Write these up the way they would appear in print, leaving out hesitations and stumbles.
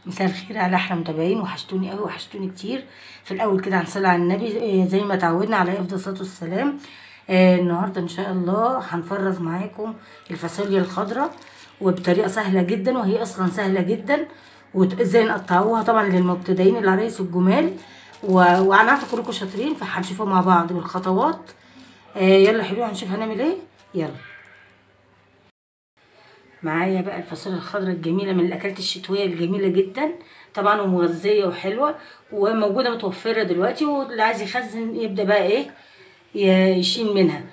مساء الخير على احلى متابعين، وحشتوني قوي وحشتوني كتير. في الاول كده هنصلي على النبي زي ما تعودنا عليه افضل الصلاه والسلام. النهارده ان شاء الله هنفرز معاكم الفاصوليا الخضراء وبطريقه سهله جدا، وهي اصلا سهله جدا. وازاي نقطعوها طبعا للمبتدئين العرايس الجمال، وانا عارفه كلكم شاطرين، فهنشوفها مع بعض بالخطوات. يلا حلو، هنشوف هنعمل ايه. يلا معايا بقى الفاصوليا الخضراء الجميله، من الاكلات الشتويه الجميله جدا طبعا، ومغذيه وحلوه وموجوده متوفره دلوقتي، واللي عايز يخزن يبدا بقى ايه يشيل منها.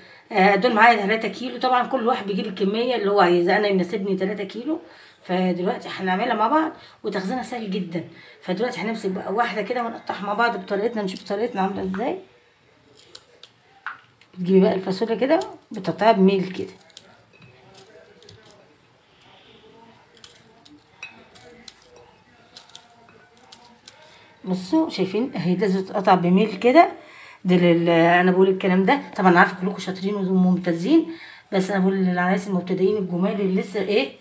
دول معايا 3 كيلو. طبعا كل واحد بيجيب الكميه اللي هو عايزها، انا يناسبني 3 كيلو. فدلوقتي هنعملها مع بعض، وتخزينها سهل جدا. فدلوقتي هنمسك بقى واحده كده ونقطعها مع بعض بطريقتنا، نشوف طريقتنا عامله ازاي. تجيبي بقى الفاصوليا كده بتقطعها بميل كده، بصوا شايفين اهي لازم تتقطع بميل كده. انا بقول الكلام ده طبعا عارفه كلكم شاطرين وممتازين، بس انا بقول للعرايس المبتدئين الجمال اللي لسه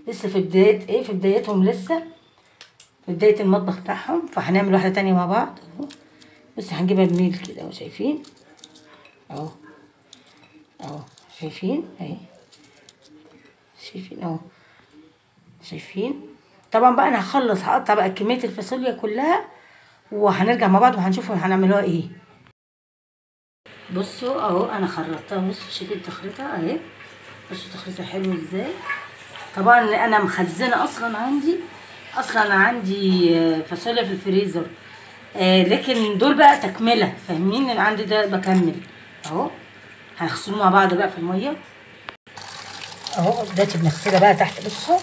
لسه في بدايه في بدايتهم، لسه في بدايه المطبخ بتاعهم. فهنعمل واحده تانية مع بعض اهو. بس هنجيبها بميل كده اهو، شايفين اهو اهو، شايفين اهي، شايفين اهو، شايفين. طبعا بقى انا هقطع بقى كميه الفاصوليا كلها، وهنرجع مع بعض وهنشوف هنعملوها ايه. بصوا اهو انا خرطتها، بصوا شايفين تخريطها اهي، بصوا تخريطها حلو ازاي. طبعا انا مخزنه اصلا عندي فاصوليا في الفريزر. لكن دول بقى تكمله، فاهمين؟ اللي عندي ده بكمل اهو. هنغسله مع بعض بقى في الميه اهو. دلوقتي بنغسلها بقى تحت، بصوا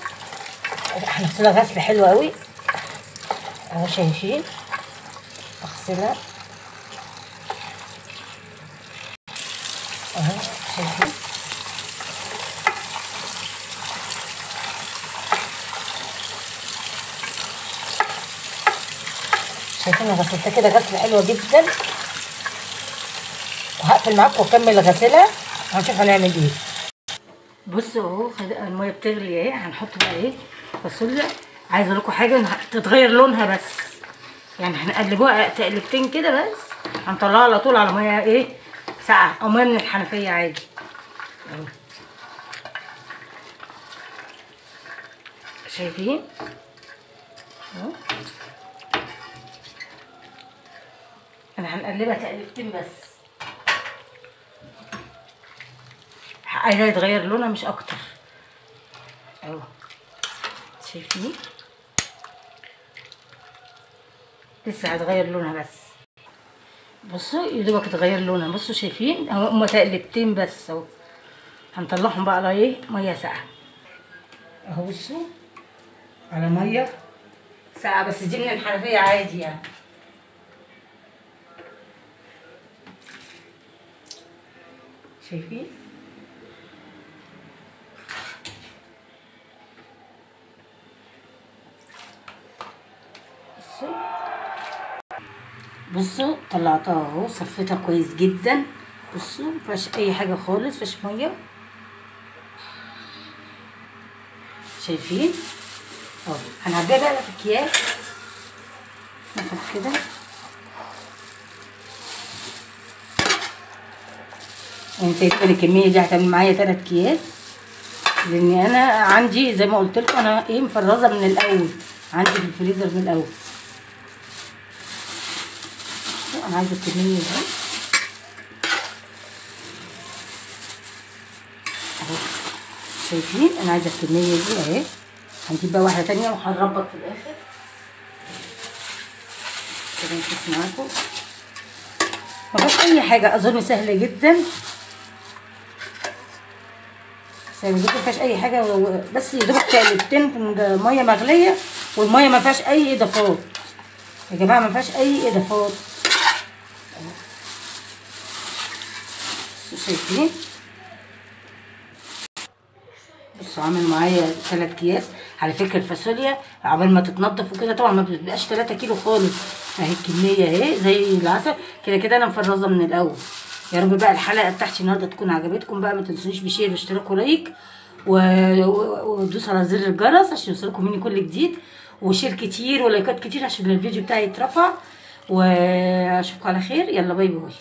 هنغسلها غسله حلوه قوي اهو، شايفين؟ اغسلها اهو، شايفين؟ شايفين غسلتها كده غسله حلوه جدا. وهقفل معاكم واكمل غسلها، هنشوف هنعمل ايه. بصوا اهو الميه بتغلي اهي، هنحط بقى ايه فاصوليا. عايزه اقول لكم حاجه، تتغير لونها بس، يعني هنقلبوها تقلبتين كده بس، هنطلعها على طول على ميه ساقعه او ميه من الحنفيه عادي اهو. شايفين اهو؟ انا هنقلبها تقلبتين بس، عايزه يتغير لونها مش اكتر اهو. شايفين؟ لسه هتغير لونها بس، بصوا يدوبك تغير لونها. بصوا شايفين اهو، هما تقلبتين بس اهو. هنطلعهم بقى على ميه ساقعه اهو. بصوا على ميه ساقعه بس، دي من الحنفيه عادي يعني. شايفين؟ بصوا طلعتها اهو، صفيتها كويس جدا. بصوا مفيهاش اي حاجه خالص، مفيهاش ميه. شايفين اهو؟ هنعبيها بقى في اكياس، ناخد كده يعني تقريبا الكميه دي هتعمل معايا 3 اكياس، لان انا عندي زي ما قلت لكم انا مفرزه من الاول، عندي في الفريزر من الاول. انا عايزه الكميه دي اهو، شايفين؟ انا عايزه الكميه دي اهي. هنجيب بقى واحده تانية وهنربط في الاخر كده نشوف معاكم. مفيهاش اي حاجه، اظن سهله جدا، سهله جدا، مفيهاش اي حاجه، بس يدوبك تقلبتين في ميه مغليه، والميه مفيهاش اي اضافات يا جماعه، مفيهاش اي اضافات. شايفين؟ بصوا عامل معايا 3 اكياس. على فكره الفاصوليا عقبال ما تتنضف وكده طبعا ما بتبقاش 3 كيلو خالص، اهي الكميه اهي زي العسل كده كده. انا مفرزه من الاول. يا رب بقى الحلقه بتاعتي النهارده تكون عجبتكم بقى. ما تنسونيش بشير واشتراك ولايك، وتدوسوا على زر الجرس عشان يوصلكم مني كل جديد. وشير كتير ولايكات كتير عشان الفيديو بتاعي يترفع، واشوفكم على خير. يلا باي باي.